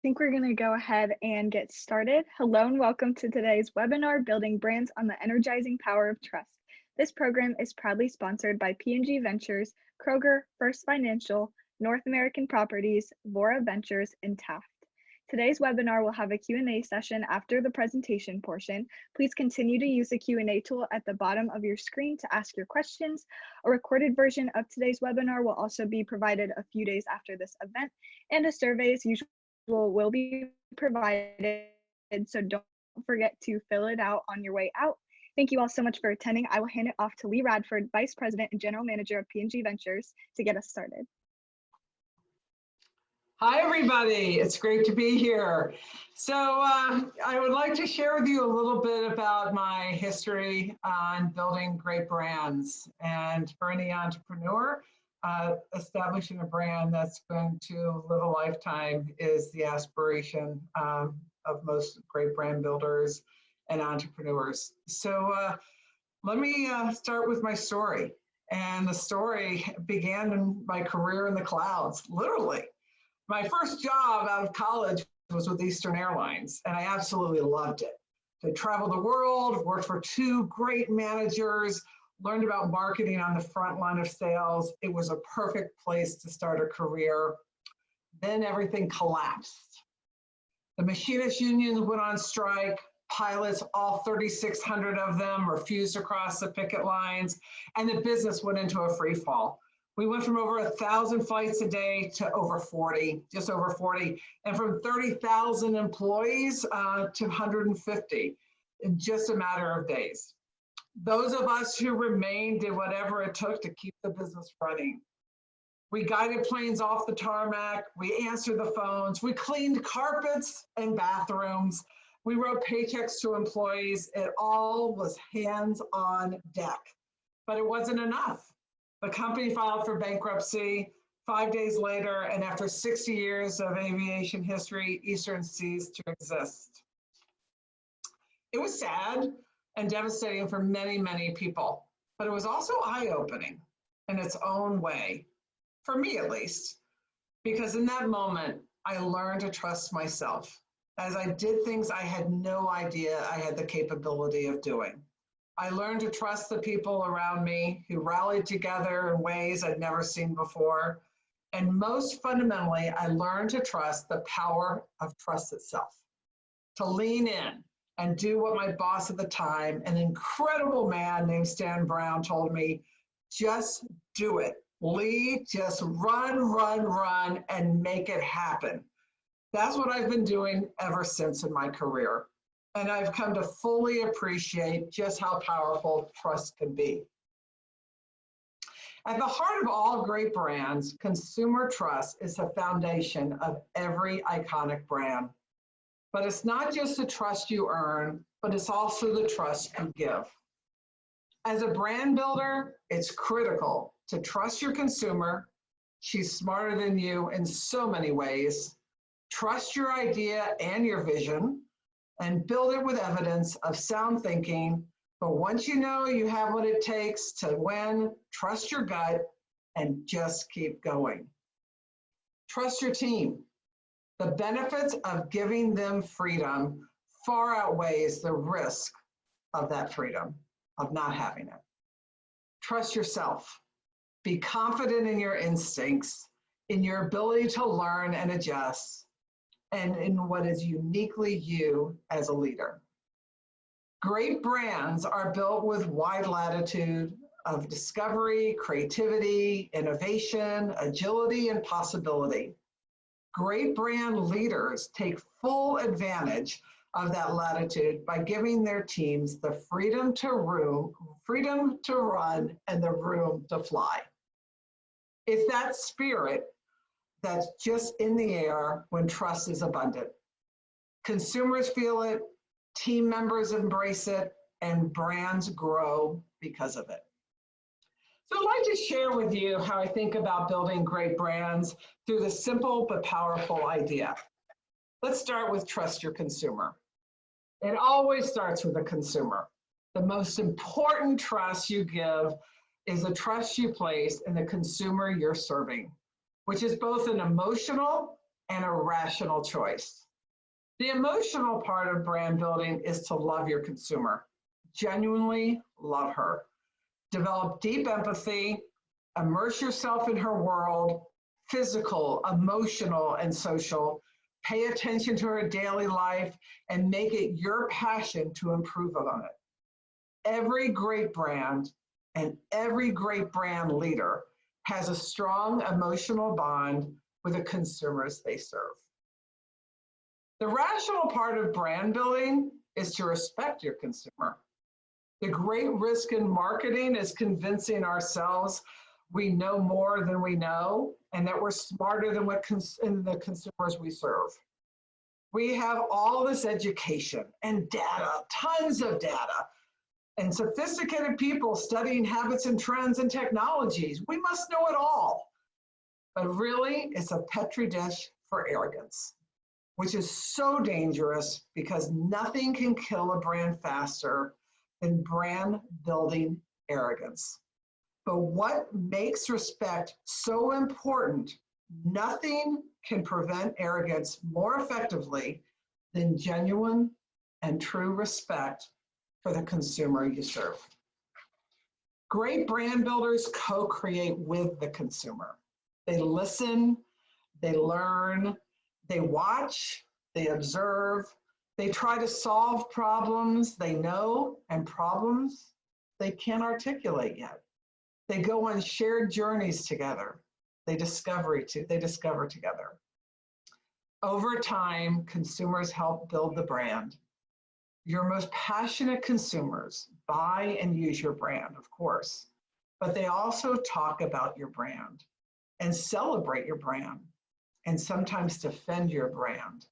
Think we're going to go ahead and get started. Hello and welcome to today's webinar, Building Brands on the Energizing Power of Trust. This program is proudly sponsored by P&G Ventures, Kroger, First Financial, North American Properties, Vora Ventures, and Taft. Today's webinar will have a Q&A session after the presentation portion. Please continue to use the Q&A tool at the bottom of your screen to ask your questions. A recorded version of today's webinar will also be provided a few days after this event, and a survey is usually will be provided, so don't forget to fill it out on your way out. Thank you all so much for attending. I will hand it off to Lee Radford, Vice President and General Manager of P&G Ventures, to get us started. Hi, everybody. It's great to be here. So I would like to share with you a little bit about my history on building great brands. And for any entrepreneur, establishing a brand that's going to live a lifetime is the aspiration of most great brand builders and entrepreneurs. So let me start with my story. And the story began in my career in the clouds, literally. My first job out of college was with Eastern Airlines, and I absolutely loved it. I traveled the world, worked for two great managers, learned about marketing on the front line of sales. It was a perfect place to start a career. Then everything collapsed. The machinist unions went on strike. Pilots, all 3,600 of them, refused to cross the picket lines, and the business went into a free fall. We went from over 1,000 flights a day to over 40, just over 40, and from 30,000 employees to 150 in just a matter of days. Those of us who remained did whatever it took to keep the business running. We guided planes off the tarmac, we answered the phones, we cleaned carpets and bathrooms, we wrote paychecks to employees. It all was hands on deck, but it wasn't enough. The company filed for bankruptcy 5 days later, and after 60 years of aviation history, Eastern ceased to exist. It was sad and devastating for many, many people, but it was also eye-opening in its own way, for me at least, because in that moment, I learned to trust myself as I did things I had no idea I had the capability of doing. I learned to trust the people around me who rallied together in ways I'd never seen before. And most fundamentally, I learned to trust the power of trust itself, to lean in and do what my boss at the time, an incredible man named Stan Brown, told me, just do it. Lee, just run, and make it happen. That's what I've been doing ever since in my career. And I've come to fully appreciate just how powerful trust can be. At the heart of all great brands, consumer trust is the foundation of every iconic brand. But it's not just the trust you earn, but it's also the trust you give. As a brand builder, it's critical to trust your consumer. She's smarter than you in so many ways. Trust your idea and your vision, and build it with evidence of sound thinking. But once you know you have what it takes to win, trust your gut and just keep going. Trust your team. The benefits of giving them freedom far outweighs the risk of that freedom, of not having it. Trust yourself. Be confident in your instincts, in your ability to learn and adjust, and in what is uniquely you as a leader. Great brands are built with wide latitude of discovery, creativity, innovation, agility, and possibility. Great brand leaders take full advantage of that latitude by giving their teams the freedom to run, and the room to fly. It's that spirit that's just in the air when trust is abundant. Consumers feel it, team members embrace it, and brands grow because of it. So I'd like to share with you how I think about building great brands through the simple but powerful idea. Let's start with trust your consumer. It always starts with the consumer. The most important trust you give is the trust you place in the consumer you're serving, which is both an emotional and a rational choice. The emotional part of brand building is to love your consumer, genuinely love her. Develop deep empathy, immerse yourself in her world, physical, emotional, and social. Pay attention to her daily life and make it your passion to improve on it. Every great brand and every great brand leader has a strong emotional bond with the consumers they serve. The rational part of brand building is to respect your consumer. The great risk in marketing is convincing ourselves we know more than we know and that we're smarter than the consumers we serve. We have all this education and data, tons of data, and sophisticated people studying habits and trends and technologies. We must know it all. But really, it's a petri dish for arrogance, which is so dangerous because nothing can kill a brand faster than brand building arrogance. But what makes respect so important, nothing can prevent arrogance more effectively than genuine and true respect for the consumer you serve. Great brand builders co-create with the consumer. They listen, they learn, they watch, they observe, they try to solve problems they know and problems they can't articulate yet. They go on shared journeys together. They discover together. Over time, consumers help build the brand. Your most passionate consumers buy and use your brand, of course, but they also talk about your brand and celebrate your brand and sometimes defend your brand.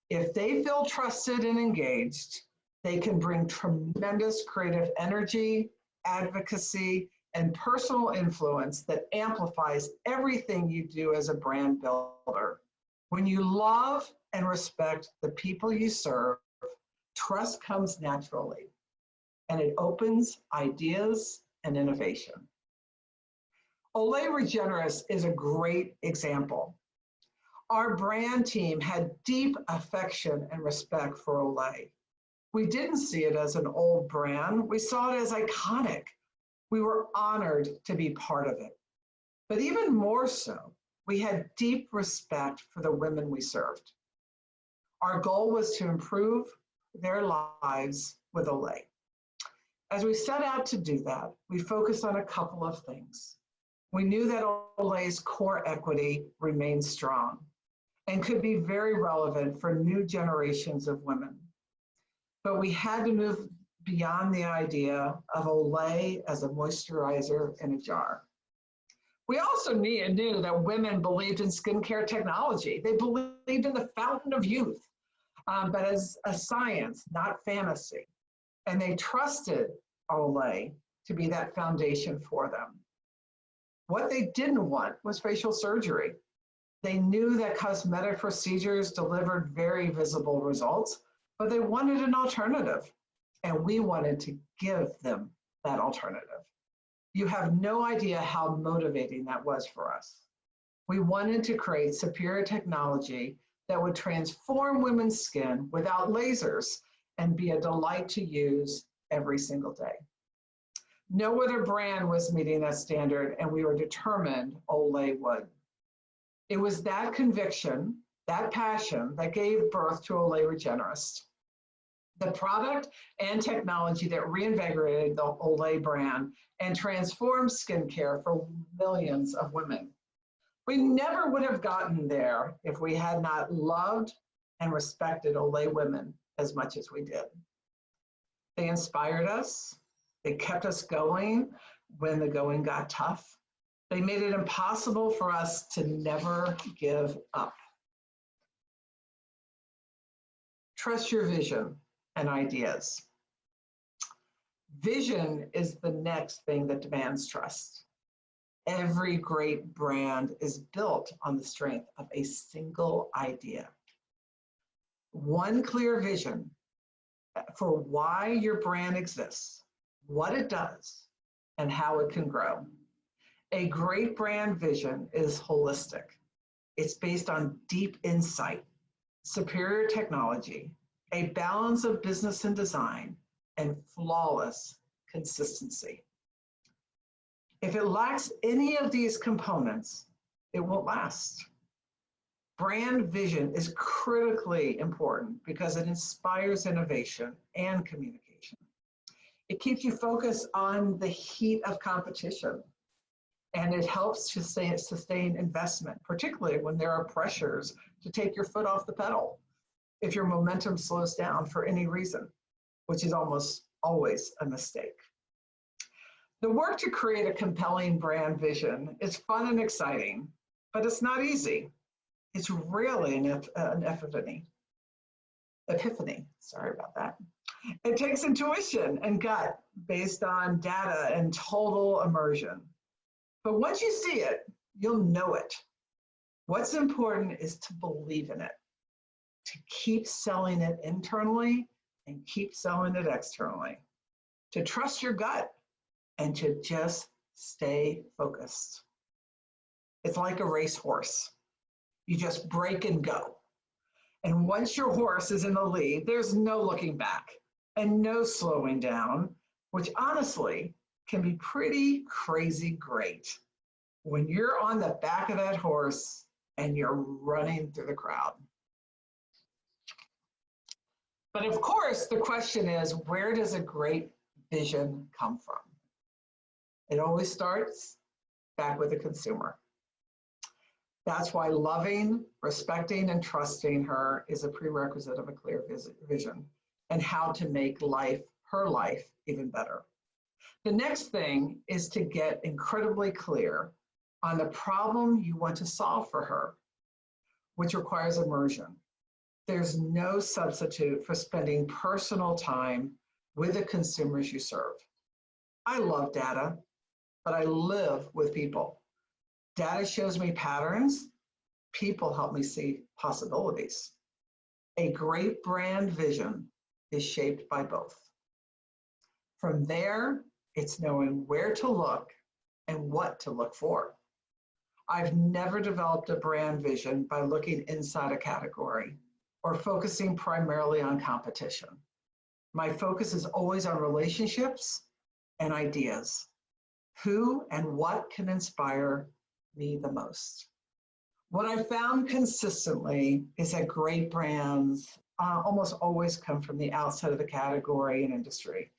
If they feel trusted and engaged, they can bring tremendous creative energy, advocacy, and personal influence that amplifies everything you do as a brand builder. When you love and respect the people you serve, trust comes naturally, and it opens ideas and innovation. Olay Regenerist is a great example. Our brand team had deep affection and respect for Olay. We didn't see it as an old brand. We saw it as iconic. We were honored to be part of it. But even more so, we had deep respect for the women we served. Our goal was to improve their lives with Olay. As we set out to do that, we focused on a couple of things. We knew that Olay's core equity remained strong and could be very relevant for new generations of women. But we had to move beyond the idea of Olay as a moisturizer in a jar. We also knew that women believed in skincare technology. They believed in the fountain of youth, but as a science, not fantasy. And they trusted Olay to be that foundation for them. What they didn't want was facial surgery. They knew that cosmetic procedures delivered very visible results, but they wanted an alternative. And we wanted to give them that alternative. You have no idea how motivating that was for us. We wanted to create superior technology that would transform women's skin without lasers and be a delight to use every single day. No other brand was meeting that standard, and we were determined Olay would. It was that conviction, that passion, that gave birth to Olay Regenerist, the product and technology that reinvigorated the Olay brand and transformed skincare for millions of women. We never would have gotten there if we had not loved and respected Olay women as much as we did. They inspired us. They kept us going when the going got tough. They made it impossible for us to never give up. Trust your vision and ideas. Vision is the next thing that demands trust. Every great brand is built on the strength of a single idea. One clear vision for why your brand exists, what it does, and how it can grow. A great brand vision is holistic. It's based on deep insight, superior technology, a balance of business and design, and flawless consistency. If it lacks any of these components, it won't last. Brand vision is critically important because it inspires innovation and communication. It keeps you focused on the heat of competition, and it helps to sustain investment, particularly when there are pressures to take your foot off the pedal if your momentum slows down for any reason, which is almost always a mistake. The work to create a compelling brand vision is fun and exciting, but it's not easy. It's really an epiphany. Sorry about that. It takes intuition and gut based on data and total immersion. But once you see it, you'll know it. What's important is to believe in it, to keep selling it internally and keep selling it externally, to trust your gut and to just stay focused. It's like a racehorse. You just break and go. And once your horse is in the lead, there's no looking back and no slowing down, which honestly can be pretty crazy great when you're on the back of that horse and you're running through the crowd. But of course, the question is, where does a great vision come from? It always starts back with the consumer. That's why loving, respecting, and trusting her is a prerequisite of a clear vision and how to make her life, even better. The next thing is to get incredibly clear on the problem you want to solve for her, which requires immersion. There's no substitute for spending personal time with the consumers you serve. I love data, but I live with people. Data shows me patterns. People help me see possibilities. A great brand vision is shaped by both. From there, it's knowing where to look and what to look for. I've never developed a brand vision by looking inside a category or focusing primarily on competition. My focus is always on relationships and ideas. Who and what can inspire me the most? What I found consistently is that great brands almost always come from the outside of the category and industry.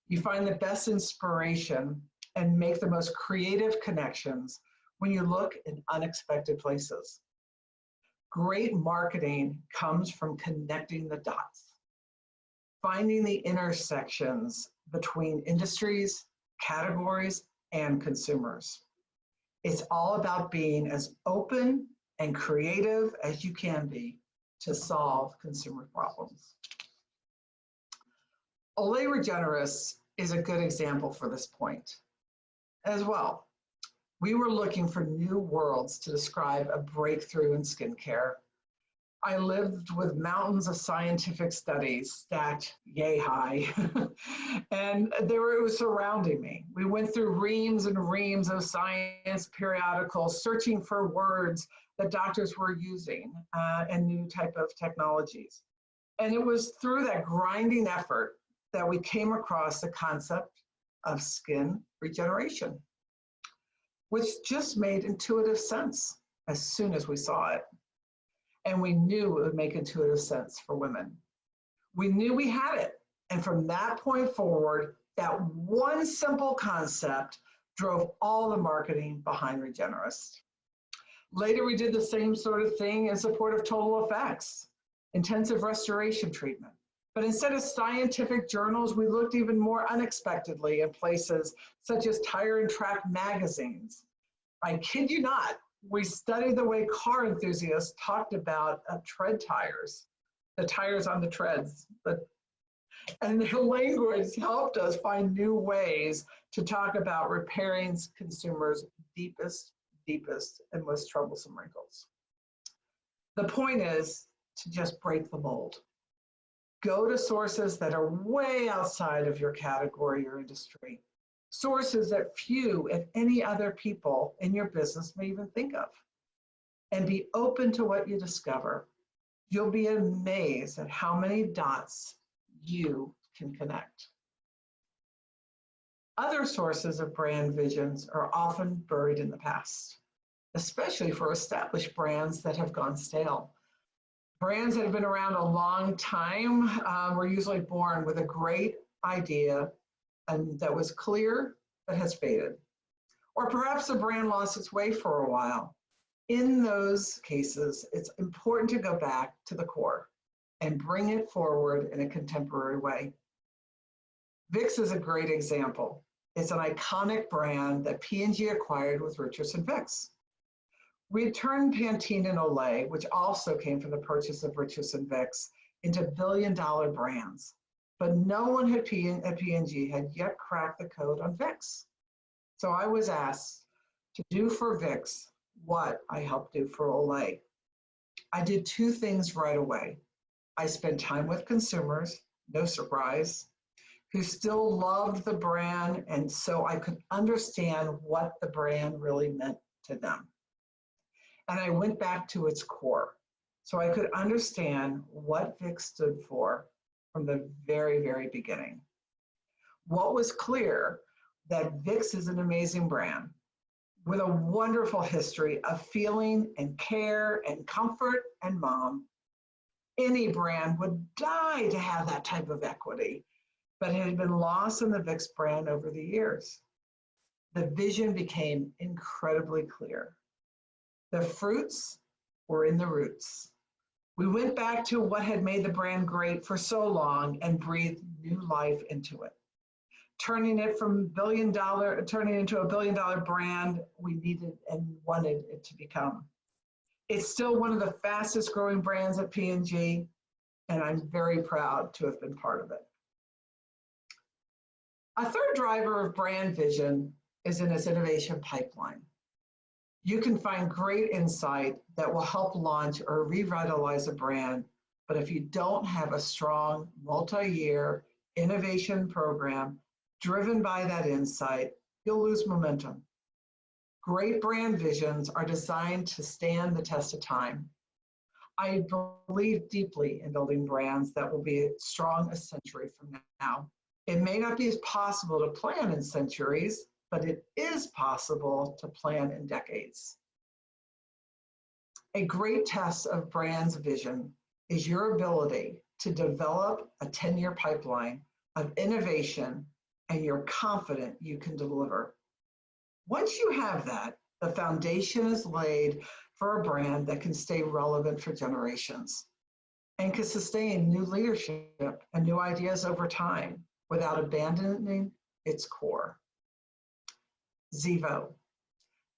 You find the best inspiration and make the most creative connections when you look in unexpected places. Great marketing comes from connecting the dots, finding the intersections between industries, categories, and consumers. It's all about being as open and creative as you can be to solve consumer problems. Olay Regenerist is a good example for this point as well. We were looking for new words to describe a breakthrough in skincare. I lived with mountains of scientific studies stacked yay high, and it was surrounding me. We went through reams and reams of science periodicals, searching for words that doctors were using and new type of technologies. And it was through that grinding effort that we came across the concept of skin regeneration, which just made intuitive sense as soon as we saw it. And we knew it would make intuitive sense for women. We knew we had it. And from that point forward, that one simple concept drove all the marketing behind Regenerist. Later, we did the same sort of thing in support of Total Effects, intensive restoration treatment. But instead of scientific journals, we looked even more unexpectedly in places such as Tire and Track magazines. I kid you not, we studied the way car enthusiasts talked about tread tires, the tires on the treads. And the language helped us find new ways to talk about repairing consumers' deepest, and most troublesome wrinkles. The point is to just break the mold. Go to sources that are way outside of your category or industry, sources that few, if any other people in your business may even think of. and be open to what you discover. You'll be amazed at how many dots you can connect. Other sources of brand visions are often buried in the past, especially for established brands that have gone stale. Brands that have been around a long time were usually born with a great idea and that was clear but has faded. Or perhaps the brand lost its way for a while. In those cases, it's important to go back to the core and bring it forward in a contemporary way. Vicks is a great example. It's an iconic brand that P&G acquired with Richardson Vicks. We had turned Pantene and Olay, which also came from the purchase of Richardson Vicks, into billion-dollar brands. But no one at P&G had yet cracked the code on Vicks. So I was asked to do for Vicks what I helped do for Olay. I did two things right away. I spent time with consumers, no surprise, who still loved the brand, and so I could understand what the brand really meant to them. And I went back to its core, so I could understand what Vicks stood for from the very, very beginning. What was clear that Vicks is an amazing brand with a wonderful history of feeling and care and comfort and mom. Any brand would die to have that type of equity, but it had been lost in the Vicks brand over the years. The vision became incredibly clear. The fruits were in the roots. We went back to what had made the brand great for so long and breathed new life into it. Turning it from turning it into a billion-dollar brand we needed and wanted it to become. It's still one of the fastest growing brands at P&G, and I'm very proud to have been part of it. A third driver of brand vision is in its innovation pipeline. You can find great insight that will help launch or revitalize a brand, but if you don't have a strong multi-year innovation program driven by that insight, you'll lose momentum. Great brand visions are designed to stand the test of time. I believe deeply in building brands that will be strong a century from now. It may not be as possible to plan in centuries, but it is possible to plan in decades. A great test of brand's vision is your ability to develop a 10-year pipeline of innovation, and you're confident you can deliver. Once you have that, the foundation is laid for a brand that can stay relevant for generations and can sustain new leadership and new ideas over time without abandoning its core. Zevo.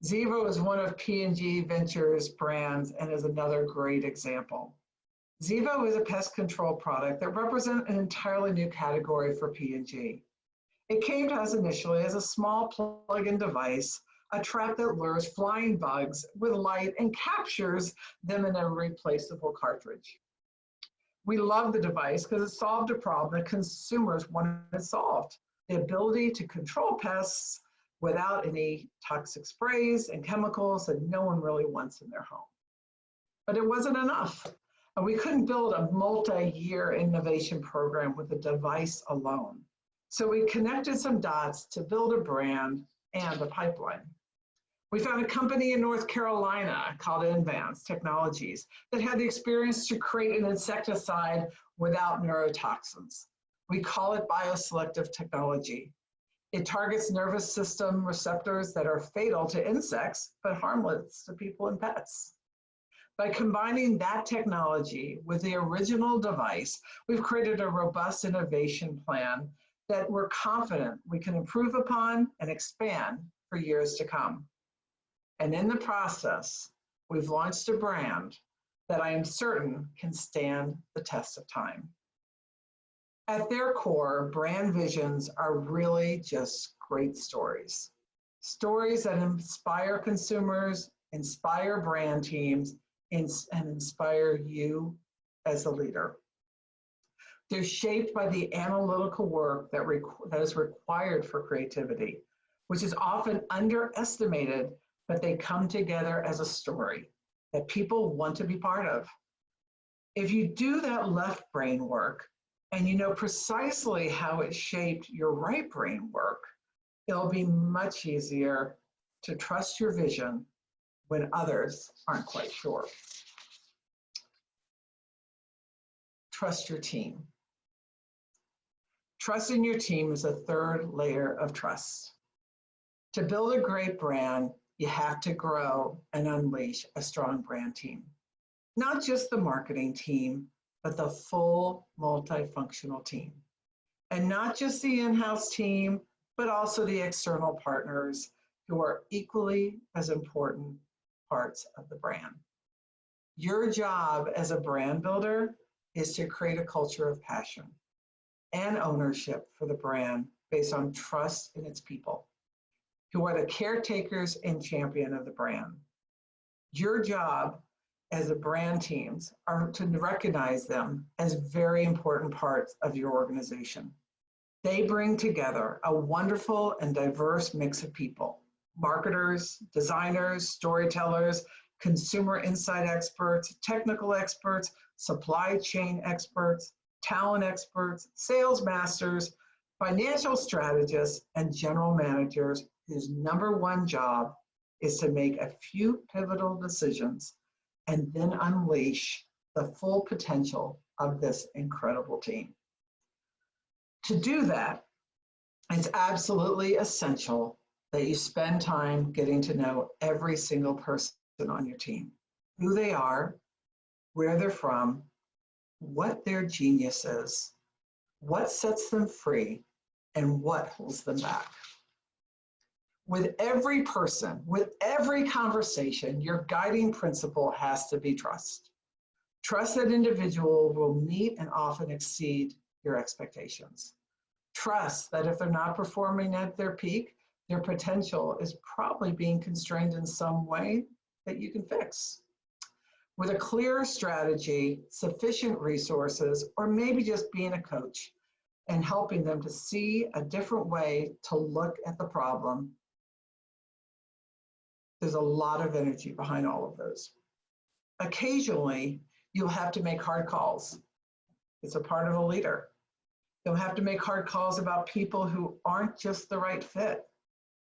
Zevo is one of P&G Ventures' brands and is another great example. Zevo is a pest control product that represents an entirely new category for P&G. It came to us initially as a small plug-in device, a trap that lures flying bugs with light and captures them in a replaceable cartridge. We love the device because it solved a problem that consumers wanted solved: the ability to control pests without any toxic sprays and chemicals that no one really wants in their home. But it wasn't enough. And we couldn't build a multi-year innovation program with the device alone. So we connected some dots to build a brand and a pipeline. We found a company in North Carolina called Advanced Technologies that had the experience to create an insecticide without neurotoxins. We call it bioselective technology. It targets nervous system receptors that are fatal to insects, but harmless to people and pets. By combining that technology with the original device, we've created a robust innovation plan that we're confident we can improve upon and expand for years to come. And in the process, we've launched a brand that I am certain can stand the test of time. At their core, brand visions are really just great stories. Stories that inspire consumers, inspire brand teams, and inspire you as a leader. They're shaped by the analytical work that is required for creativity, which is often underestimated, but they come together as a story. that people want to be part of. If you do that left brain work and you know precisely how it shaped your right brain work, it'll be much easier to trust your vision when others aren't quite sure. Trust your team. Trust in your team is a third layer of trust. To build a great brand, you have to grow and unleash a strong brand team. Not just the marketing team, but the full multifunctional team. And not just the in-house team, but also the external partners who are equally as important parts of the brand. Your job as a brand builder is to create a culture of passion and ownership for the brand based on trust in its people, who are the caretakers and champion of the brand. Your job as a brand teams are to recognize them as very important parts of your organization. They bring together a wonderful and diverse mix of people: marketers, designers, storytellers, consumer insight experts, technical experts, supply chain experts, talent experts, sales masters, financial strategists, and general managers whose number one job is to make a few pivotal decisions and then unleash the full potential of this incredible team. To do that, it's absolutely essential that you spend time getting to know every single person on your team, who they are, where they're from, what their genius is, what sets them free, and what holds them back. With every person, with every conversation, your guiding principle has to be trust. Trust that individual will meet and often exceed your expectations. Trust that if they're not performing at their peak, their potential is probably being constrained in some way that you can fix. With a clear strategy, sufficient resources, or maybe just being a coach and helping them to see a different way to look at the problem, there's a lot of energy behind all of those. Occasionally, you'll have to make hard calls. It's a part of a leader. You'll have to make hard calls about people who aren't just the right fit,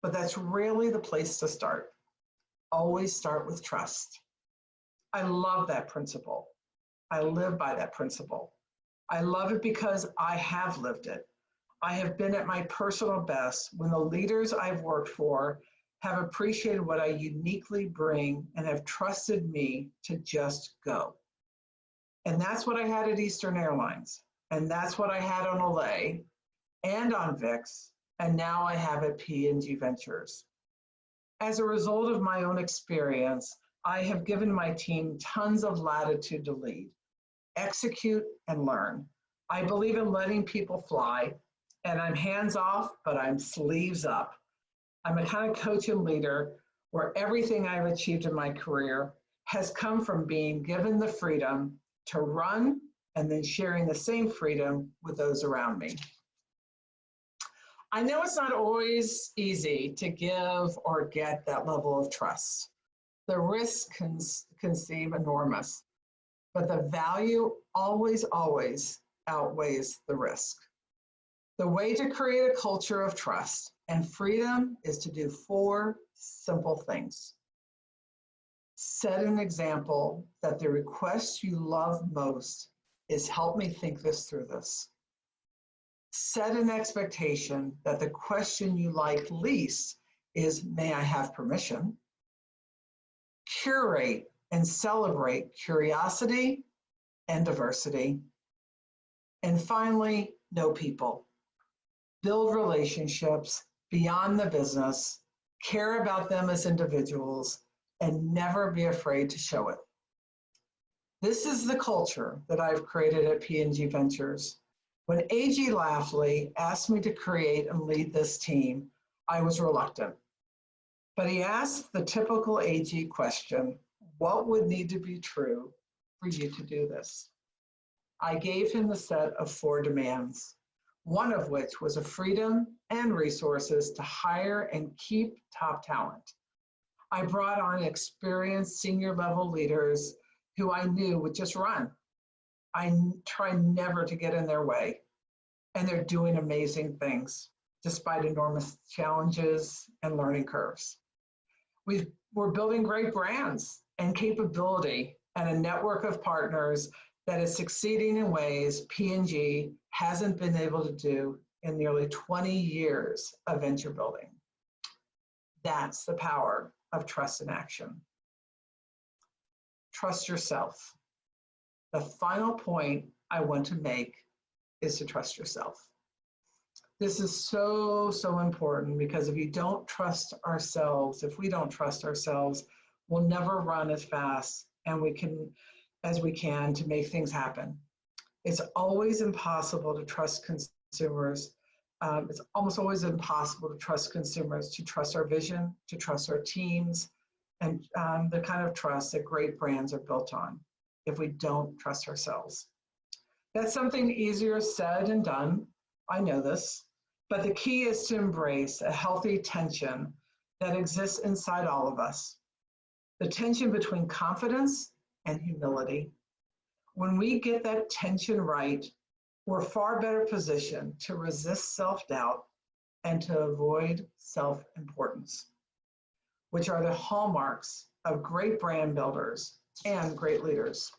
but that's really the place to start. Always start with trust. I love that principle. I live by that principle. I love it because I have lived it. I have been at my personal best when the leaders I've worked for have appreciated what I uniquely bring and have trusted me to just go. And that's what I had at Eastern Airlines. And that's what I had on Olay and on VIX, and now I have at P&G Ventures. As a result of my own experience, I have given my team tons of latitude to lead, execute, and learn. I believe in letting people fly, and I'm hands off, but I'm sleeves up. I'm a kind of coach and leader where everything I've achieved in my career has come from being given the freedom to run and then sharing the same freedom with those around me. I know it's not always easy to give or get that level of trust. The risk can seem enormous, but the value always outweighs the risk. The way to create a culture of trust and freedom is to do 4 simple things. Set an example that the request you love most is help me think this through this. Set an expectation that the question you like least is, may I have permission? Curate and celebrate curiosity and diversity. And finally, know people. Build relationships beyond the business, care about them as individuals, and never be afraid to show it. This is the culture that I've created at P&G Ventures. When A.G. Lafley asked me to create and lead this team, I was reluctant. But he asked the typical A.G. question, what would need to be true for you to do this? I gave him the set of 4 demands, one of which was a freedom and resources to hire and keep top talent. I brought on experienced senior level leaders who I knew would just run. I try never to get in their way, and they're doing amazing things despite enormous challenges and learning curves. We're building great brands and capability and a network of partners that is succeeding in ways P&G hasn't been able to do in nearly 20 years of venture building. That's the power of trust in action. Trust yourself. The final point I want to make is to trust yourself. This is so, so important, because if you don't trust ourselves, if we don't trust ourselves, we'll never run as fast and as we can to make things happen. It's always impossible to trust consumers. It's almost always impossible to trust consumers, to trust our vision, to trust our teams, and the kind of trust that great brands are built on if we don't trust ourselves. That's something easier said than done. I know this. But the key is to embrace a healthy tension that exists inside all of us. The tension between confidence and humility. When we get that tension right, we're far better positioned to resist self-doubt and to avoid self-importance, which are the hallmarks of great brand builders and great leaders.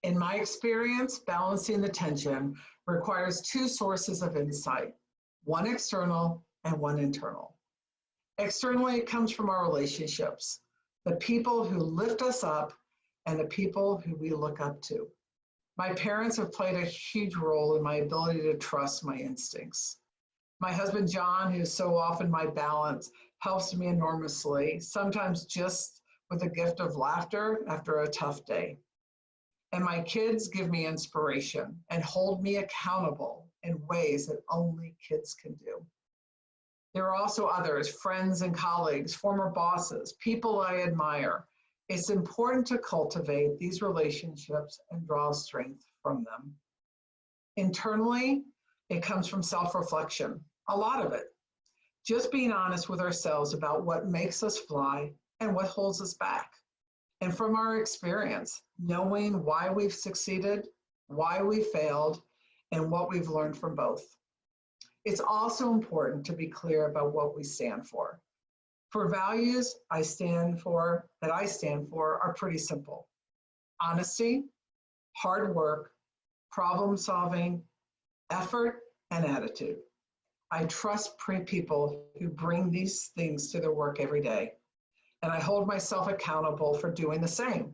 In my experience, balancing the tension requires two sources of insight, one external and one internal. Externally, it comes from our relationships, the people who lift us up and the people who we look up to. My parents have played a huge role in my ability to trust my instincts. My husband, John, who's so often my balance, helps me enormously, sometimes just with a gift of laughter after a tough day. And my kids give me inspiration and hold me accountable in ways that only kids can do. There are also others, friends and colleagues, former bosses, people I admire. It's important to cultivate these relationships and draw strength from them. Internally, it comes from self-reflection, a lot of it. Just being honest with ourselves about what makes us fly and what holds us back. And from our experience, knowing why we've succeeded, why we failed, and what we've learned from both. It's also important to be clear about what we stand for. For values that I stand for are pretty simple. Honesty, hard work, problem solving, effort, and attitude. I trust people who bring these things to their work every day, and I hold myself accountable for doing the same.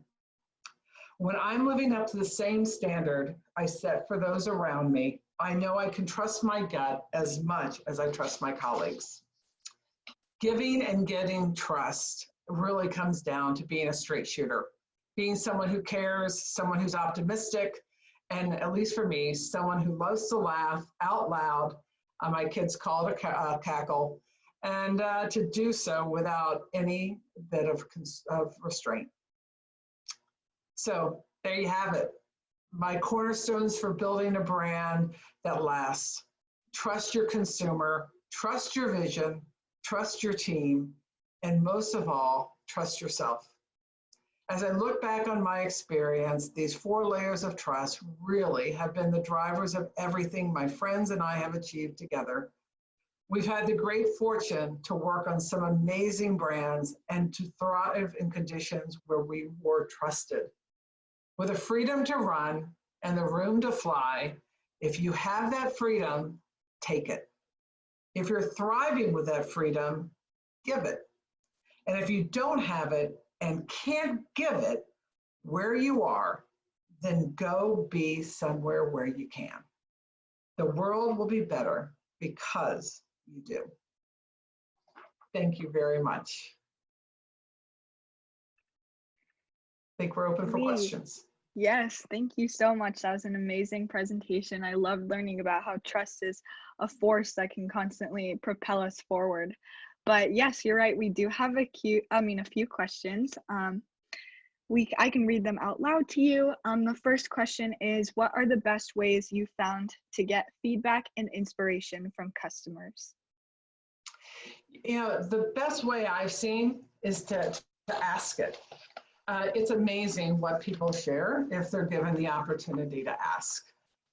When I'm living up to the same standard I set for those around me, I know I can trust my gut as much as I trust my colleagues. Giving and getting trust really comes down to being a straight shooter, being someone who cares, someone who's optimistic, and at least for me, someone who loves to laugh out loud. My kids call it a cackle, and to do so without any bit of restraint. So there you have it. My cornerstones for building a brand that lasts. Trust your consumer, trust your vision, trust your team, and most of all, trust yourself. As I look back on my experience, these 4 layers of trust really have been the drivers of everything my friends and I have achieved together. We've had the great fortune to work on some amazing brands and to thrive in conditions where we were trusted. With the freedom to run and the room to fly, if you have that freedom, take it. If you're thriving with that freedom, give it. And if you don't have it and can't give it where you are, then go be somewhere where you can. The world will be better because you do. Thank you very much. I think we're open for questions. Yes, thank you so much. That was an amazing presentation. I loved learning about how trust is a force that can constantly propel us forward. But yes, you're right. We do have a few questions. I can read them out loud to you. The first question is, what are the best ways you found to get feedback and inspiration from customers? The best way I've seen is to ask it. It's amazing what people share if they're given the opportunity to ask.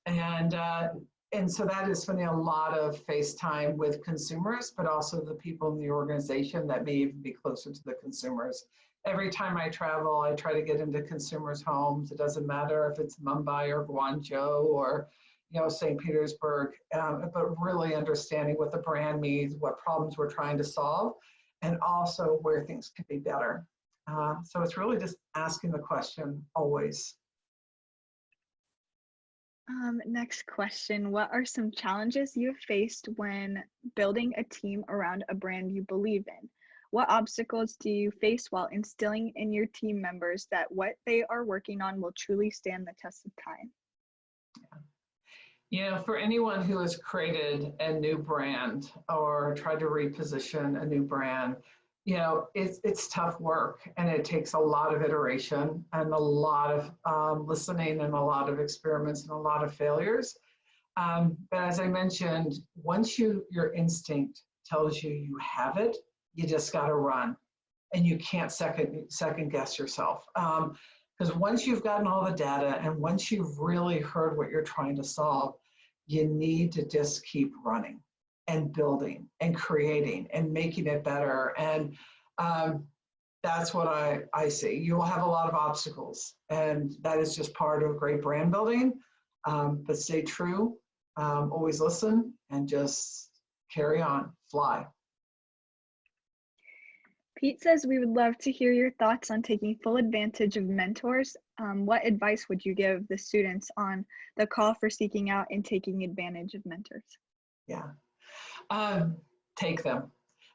And, uh, and so that is spending a lot of face time with consumers, but also the people in the organization that may even be closer to the consumers. Every time I travel, I try to get into consumers' homes. It doesn't matter if it's Mumbai or Guangzhou or St. Petersburg, but really understanding what the brand needs, what problems we're trying to solve, and also where things could be better. So it's really just asking the question always. Next question. What are some challenges you have faced when building a team around a brand you believe in? What obstacles do you face while instilling in your team members that what they are working on will truly stand the test of time? For anyone who has created a new brand or tried to reposition a new brand, it's tough work, and it takes a lot of iteration and a lot of listening and a lot of experiments and a lot of failures. But as I mentioned, once your instinct tells you you have it, you just got to run, and you can't second guess yourself. Because once you've gotten all the data and once you've really heard what you're trying to solve, you need to just keep running and building and creating and making it better. And that's what I see. You will have a lot of obstacles, and that is just part of great brand building. But stay true, always listen, and just carry on, fly. Pete says we would love to hear your thoughts on taking full advantage of mentors. What advice would you give the students on the call for seeking out and taking advantage of mentors? Yeah, take them.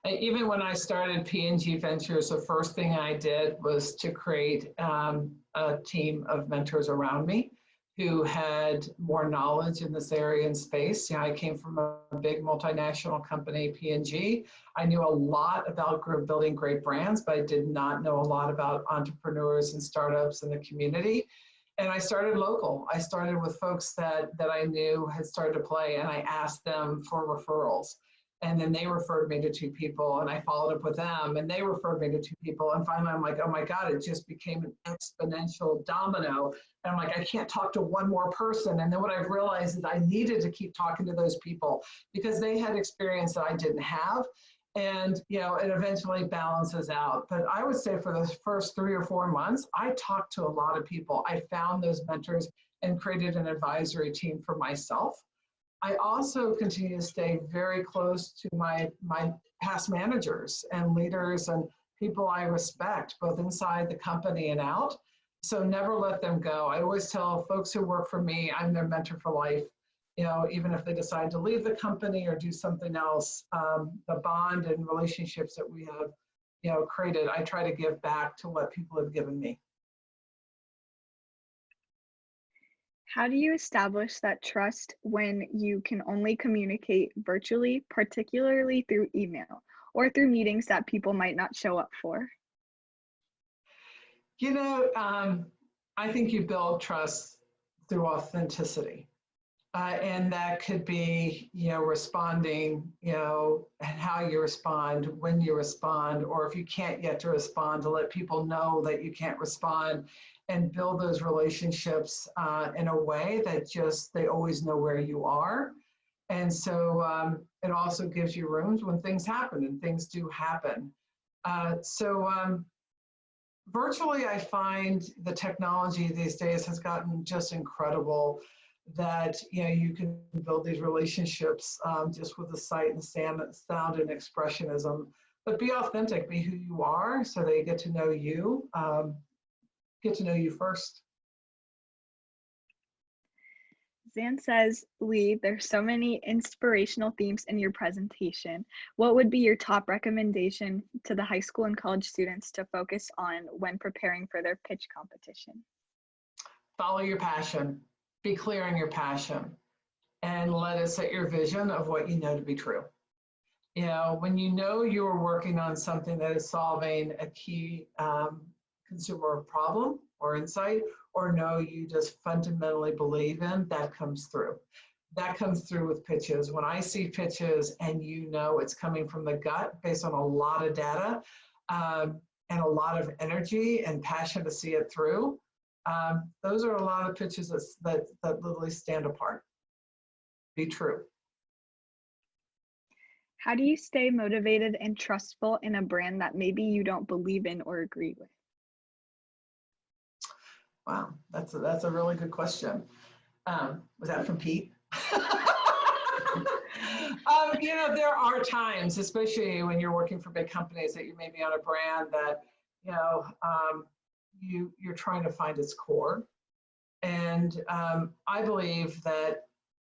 Even when I started P&G Ventures, the first thing I did was to create a team of mentors around me who had more knowledge in this area and space. I came from a big multinational company, P&G. I knew a lot about building great brands, but I did not know a lot about entrepreneurs and startups in the community. And I started local. I started with folks that I knew had started to play, and I asked them for referrals. And then they referred me to 2 people, and I followed up with them, and they referred me to 2 people. And finally, I'm like, oh my God, it just became an exponential domino. And I'm like, I can't talk to one more person. And then what I've realized is I needed to keep talking to those people because they had experience that I didn't have. And, it eventually balances out. But I would say for the first 3 or 4 months, I talked to a lot of people. I found those mentors and created an advisory team for myself. I also continue to stay very close to my past managers and leaders and people I respect, both inside the company and out. So never let them go. I always tell folks who work for me, I'm their mentor for life. Even if they decide to leave the company or do something else, the bond and relationships that we have, created, I try to give back to what people have given me. How do you establish that trust when you can only communicate virtually, particularly through email or through meetings that people might not show up for? I think you build trust through authenticity. And that could be, responding, and how you respond, when you respond, or if you can't get to respond, to let people know that you can't respond, and build those relationships in a way that just they always know where you are. And so it also gives you rooms when things happen, and things do happen. Virtually, I find the technology these days has gotten just incredible, that you can build these relationships just with the sight and sound and expressionism. But be authentic, be who you are, so they get to know you. Get to know you first. Zan says, Lee, there's so many inspirational themes in your presentation. What would be your top recommendation to the high school and college students to focus on when preparing for their pitch competition? Follow your passion. Be clear on your passion, and let it set your vision of what you know to be true. When you're working on something that is solving a key consumer problem or insight, or you just fundamentally believe in, that comes through. that comes through with pitches. When I see pitches and you know it's coming from the gut based on a lot of data and a lot of energy and passion to see it through, those are a lot of pitches that literally stand apart. Be true. How do you stay motivated and trustful in a brand that maybe you don't believe in or agree with? Wow, that's a really good question. Was that from Pete? There are times, especially when you're working for big companies, that you may be on a brand that, you're trying to find its core. And I believe that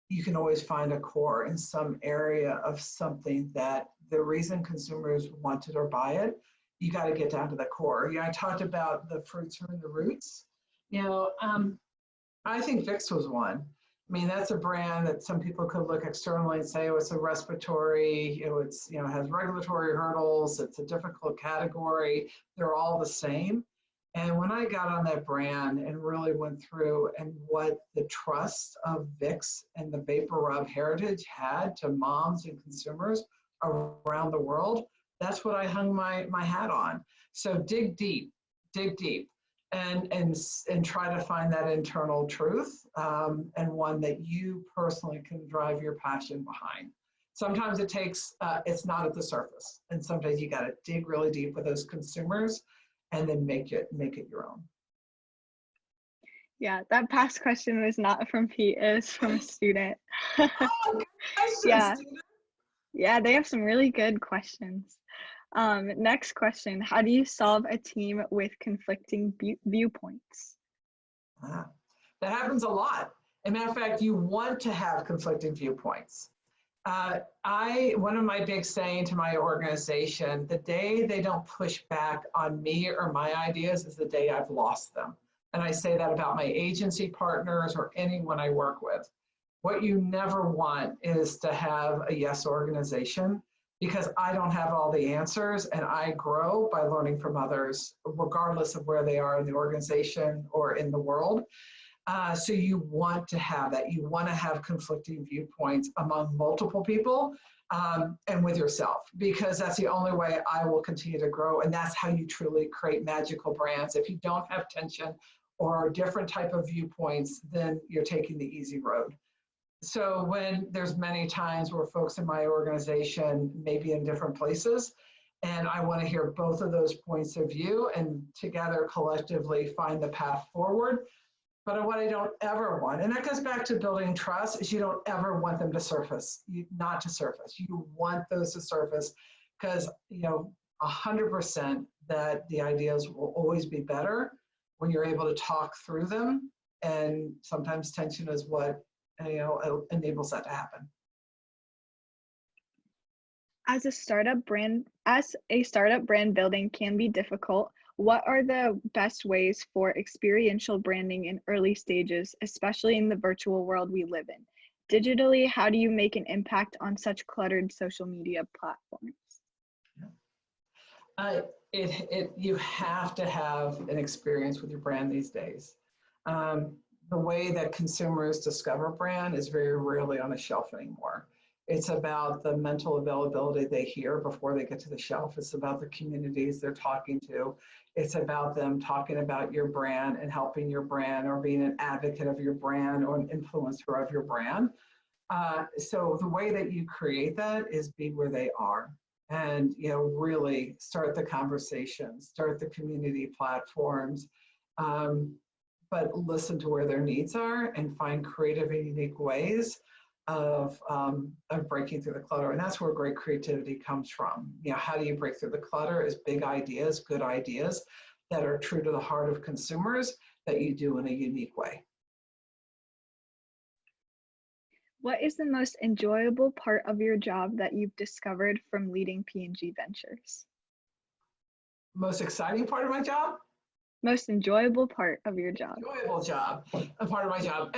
you can always find a core in some area of something that the reason consumers want it or buy it, you got to get down to the core. I talked about the fruits are in the roots. I think Vicks was one. I mean, that's a brand that some people could look externally and say, oh, it's a respiratory, it's, has regulatory hurdles, it's a difficult category. They're all the same. And when I got on that brand and really went through and what the trust of Vicks and the Vapor Rub heritage had to moms and consumers around the world, that's what I hung my hat on. So dig deep, and try to find that internal truth, and one that you personally can drive your passion behind. Sometimes it takes, it's not at the surface, and sometimes you got to dig really deep with those consumers and then make it your own. Yeah, that past question was not from Pete, it was from a student. Oh, Yeah. student. Yeah, they have some really good questions. Next question, how do you solve a team with conflicting viewpoints? That happens a lot. As a matter of fact, you want to have conflicting viewpoints. One of my big saying to my organization, the day they don't push back on me or my ideas is the day I've lost them. And I say that about my agency partners or anyone I work with. What you never want is to have a yes organization, because I don't have all the answers, and I grow by learning from others, regardless of where they are in the organization or in the world. So you want to have that. You want to have conflicting viewpoints among multiple people, and with yourself, because that's the only way I will continue to grow. And that's how you truly create magical brands. If you don't have tension or different type of viewpoints, then you're taking the easy road. So when there's many times where folks in my organization may be in different places, and I want to hear both of those points of view and together collectively find the path forward. But what I don't ever want, and that goes back to building trust, is you don't ever want them to surface, not to surface. You want those to surface because, 100% that the ideas will always be better when you're able to talk through them. And sometimes tension is what, enables that to happen. As a startup brand building can be difficult, what are the best ways for experiential branding in early stages, especially in the virtual world we live in? Digitally, how do you make an impact on such cluttered social media platforms? You have to have an experience with your brand these days. The way that consumers discover brand is very rarely on a shelf anymore. It's about the mental availability they hear before they get to the shelf. It's about the communities they're talking to. It's about them talking about your brand and helping your brand, or being an advocate of your brand or an influencer of your brand. So the way that you create that is be where they are, and really start the conversation, start the community platforms, but listen to where their needs are and find creative and unique ways of breaking through the clutter. And that's where great creativity comes from. How do you break through the clutter? Is big ideas, good ideas that are true to the heart of consumers that you do in a unique way. What is the most enjoyable part of your job that you've discovered from leading P&G Ventures? Most exciting part of my job? Most enjoyable part of your job. Enjoyable job, a part of my job.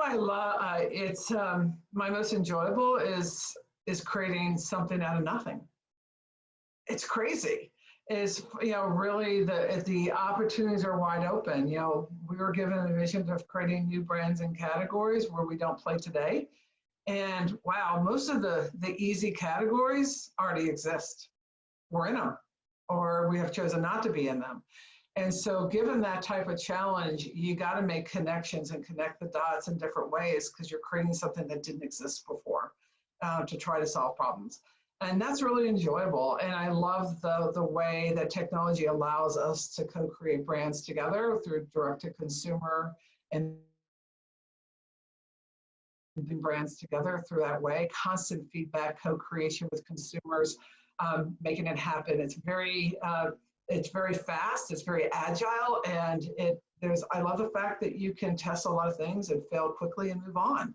I love, it's, my most enjoyable is creating something out of nothing. It's crazy. is, really the opportunities are wide open. We were given a vision of creating new brands and categories where we don't play today. And wow, most of the easy categories already exist. We're in them, or we have chosen not to be in them. And so given that type of challenge, you got to make connections and connect the dots in different ways because you're creating something that didn't exist before to try to solve problems. And that's really enjoyable. And I love the way that technology allows us to co-create brands together through direct-to-consumer and brands together through that way. Constant feedback, co-creation with consumers, making it happen. It's very fast, it's very agile, and I love the fact that you can test a lot of things and fail quickly and move on.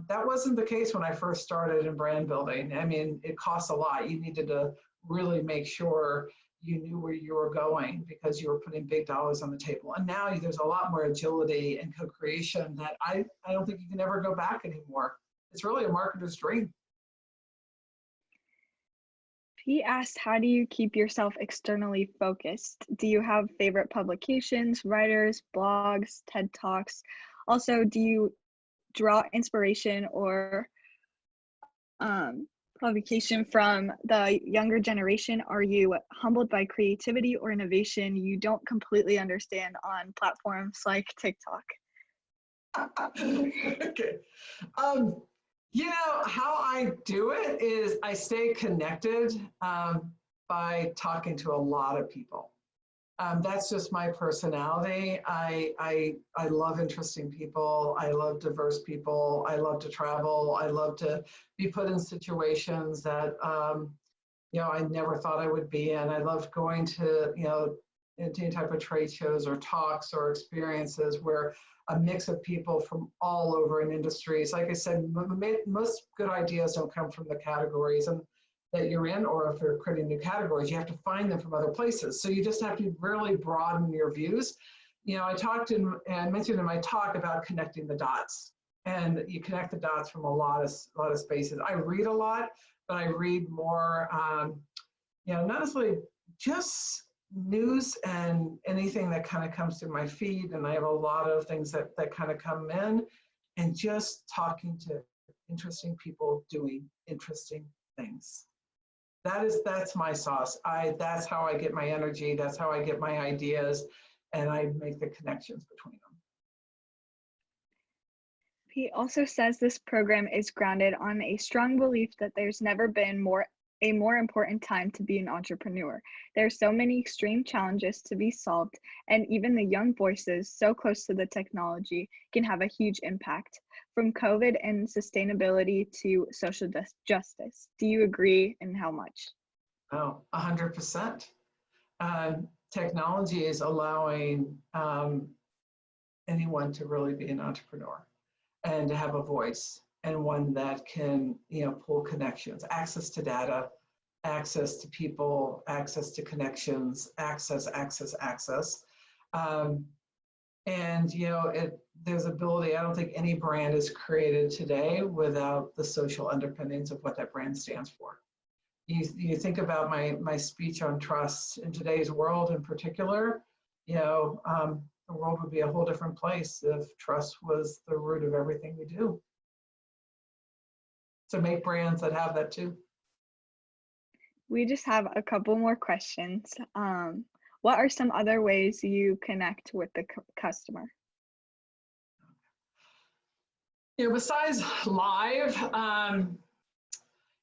That wasn't the case when I first started in brand building. I mean, it costs a lot. You needed to really make sure you knew where you were going because you were putting big dollars on the table. And now there's a lot more agility and co-creation that I don't think you can ever go back anymore. It's really a marketer's dream. He asked, how do you keep yourself externally focused? Do you have favorite publications, writers, blogs, TED Talks? Also, do you draw inspiration or publication from the younger generation? Are you humbled by creativity or innovation you don't completely understand on platforms like TikTok? Okay. How I do it is I stay connected by talking to a lot of people. That's just my personality. I love interesting people. I love diverse people. I love to travel. I love to be put in situations that I never thought I would be in. I love going to any type of trade shows or talks or experiences where a mix of people from all over in industries. Like I said, most good ideas don't come from the categories that you're in, or if you're creating new categories, you have to find them from other places. So you just have to really broaden your views. I talked and mentioned in my talk about connecting the dots, and you connect the dots from a lot of spaces. I read a lot, but I read more, not necessarily just news and anything that kind of comes through my feed. And I have a lot of things that kind of come in, and just talking to interesting people doing interesting things. That's my sauce. That's how I get my energy. That's how I get my ideas, and I make the connections between them. He also says this program is grounded on a strong belief that there's never been a more important time to be an entrepreneur. There are so many extreme challenges to be solved, and even the young voices so close to the technology can have a huge impact, from COVID and sustainability to social justice. Do you agree, and how much? Oh, 100%. Technology is allowing anyone to really be an entrepreneur and to have a voice, and one that can, pull connections, access to data, access to people, access to connections, access. And, there's ability. I don't think any brand is created today without the social underpinnings of what that brand stands for. You think about my speech on trust in today's world in particular, the world would be a whole different place if trust was the root of everything we do. So make brands that have that too. We just have a couple more questions. What are some other ways you connect with the customer? Besides live,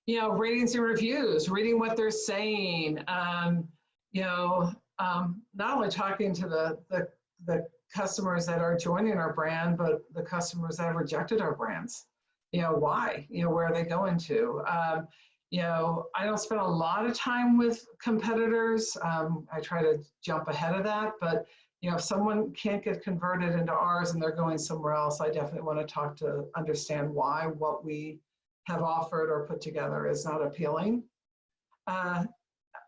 ratings and reviews, reading what they're saying, not only talking to the customers that are joining our brand, but the customers that have rejected our brands. Why? Where are they going to? I don't spend a lot of time with competitors. I try to jump ahead of that, but if someone can't get converted into ours and they're going somewhere else, I definitely want to talk to understand why what we have offered or put together is not appealing.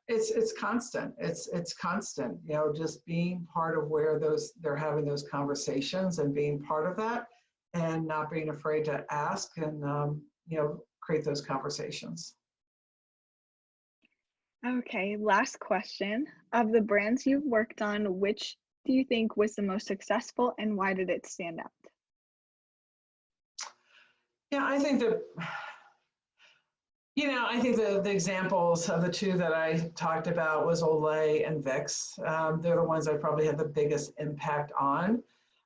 It's constant. It's constant. Just being part of where they're having those conversations and being part of that, and not being afraid to ask and create those conversations. Okay, last question. Of the brands you've worked on, which do you think was the most successful and why did it stand out? Yeah, I think that, I think the examples of the two that I talked about was Olay and Vicks. They're the ones I probably had the biggest impact on.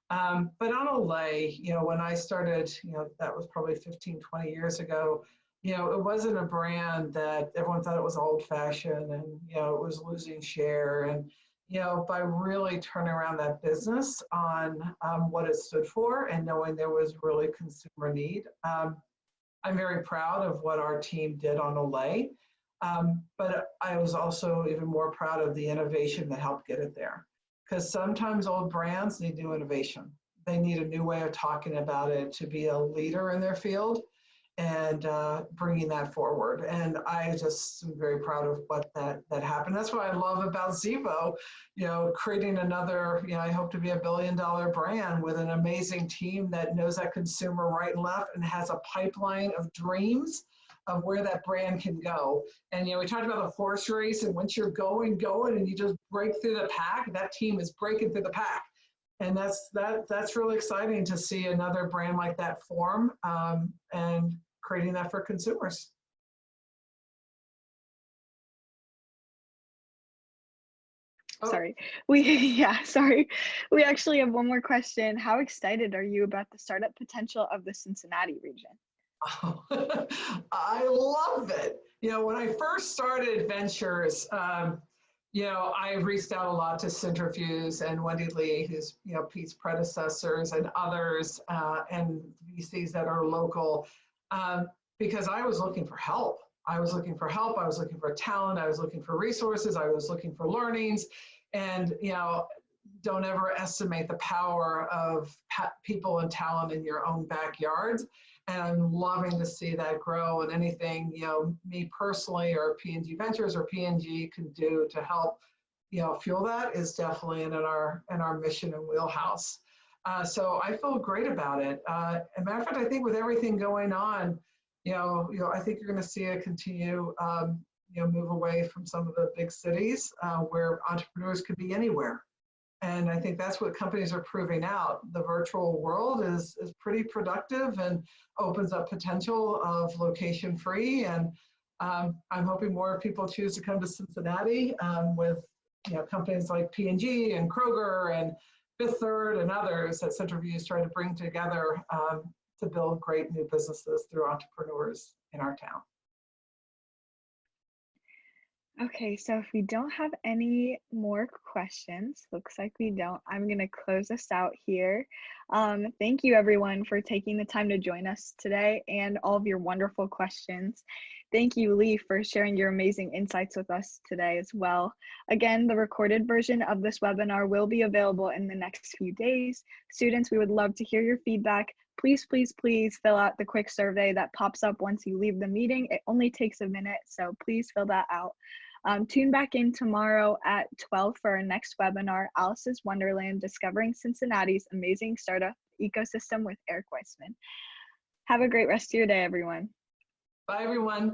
But on Olay, when I started, that was probably 15, 20 years ago, it wasn't a brand that everyone thought it was old fashioned and, it was losing share. And, by really turning around that business on what it stood for and knowing there was really consumer need, I'm very proud of what our team did on Olay. But I was also even more proud of the innovation that helped get it there. Because sometimes old brands need new innovation. They need a new way of talking about it to be a leader in their field and bringing that forward. And I just am very proud of what that happened. That's what I love about Zevo, creating another, I hope to be $1 billion brand with an amazing team that knows that consumer right and left and has a pipeline of dreams of where that brand can go. And we talked about the horse race, and once you're going, and you just break through the pack, that team is breaking through the pack. And that's really exciting to see another brand like that form and creating that for consumers. Oh. Sorry. Yeah, sorry. We actually have one more question. How excited are you about the startup potential of the Cincinnati region? Oh, I love it. When I first started Ventures, I reached out a lot to Centrifuge and Wendy Lee, who's, Pete's predecessors and others, and VCs that are local, because I was looking for help. I was looking for help. I was looking for talent. I was looking for resources. I was looking for learnings. And, don't ever estimate the power of people and talent in your own backyards. And I'm loving to see that grow, and anything, me personally or P&G Ventures or P&G can do to help, fuel that is definitely in our mission and wheelhouse. So I feel great about it. As a matter of fact, I think with everything going on, I think you're going to see it continue, move away from some of the big cities where entrepreneurs could be anywhere. And I think that's what companies are proving out. The virtual world is pretty productive and opens up potential of location free. And I'm hoping more people choose to come to Cincinnati with companies like P&G and Kroger and Fifth Third and others that Centrifuge try to bring together to build great new businesses through entrepreneurs in our town. Okay, so if we don't have any more questions, looks like we don't, I'm going to close us out here. Thank you everyone for taking the time to join us today and all of your wonderful questions. Thank you, Lee, for sharing your amazing insights with us today as well. Again, the recorded version of this webinar will be available in the next few days. Students, we would love to hear your feedback. Please, please, please fill out the quick survey that pops up once you leave the meeting. It only takes a minute, so please fill that out. Tune back in tomorrow at 12 for our next webinar, Alice's Wonderland, Discovering Cincinnati's Amazing Startup Ecosystem with Eric Weissman. Have a great rest of your day, everyone. Bye, everyone.